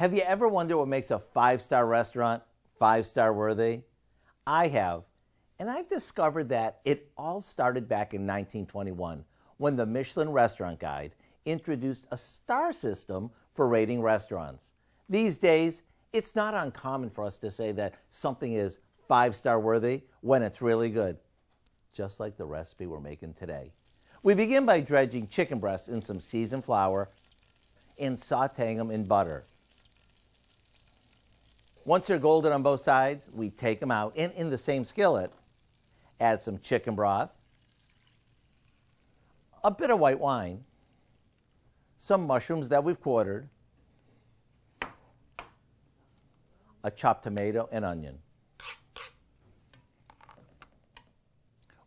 Have you ever wondered what makes a five-star restaurant five-star worthy? I have, and I've discovered that it all started back in 1921 when the Michelin Restaurant Guide introduced a star system for rating restaurants. These days, it's not uncommon for us to say that something is five-star worthy when it's really good, just like the recipe we're making today. We begin by dredging chicken breasts in some seasoned flour and sauteing them in butter. Once they're golden on both sides, we take them out and in the same skillet, add some chicken broth, a bit of white wine, some mushrooms that we've quartered, a chopped tomato and onion.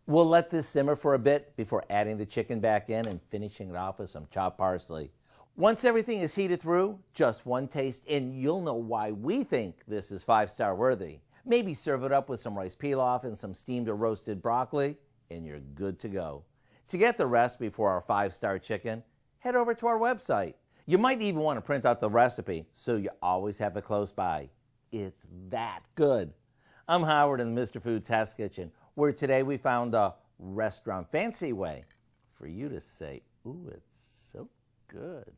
We'll let this simmer for a bit before adding the chicken back in and finishing it off with some chopped parsley. Once everything is heated through, just one taste and you'll know why we think this is five-star worthy. Maybe serve it up with some rice pilaf and some steamed or roasted broccoli, and you're good to go. To get the recipe for our five-star chicken, head over to our website. You might even want to print out the recipe so you always have it close by. It's that good. I'm Howard in the Mr. Food Test Kitchen, where today we found a restaurant fancy way for you to say, ooh, it's so good.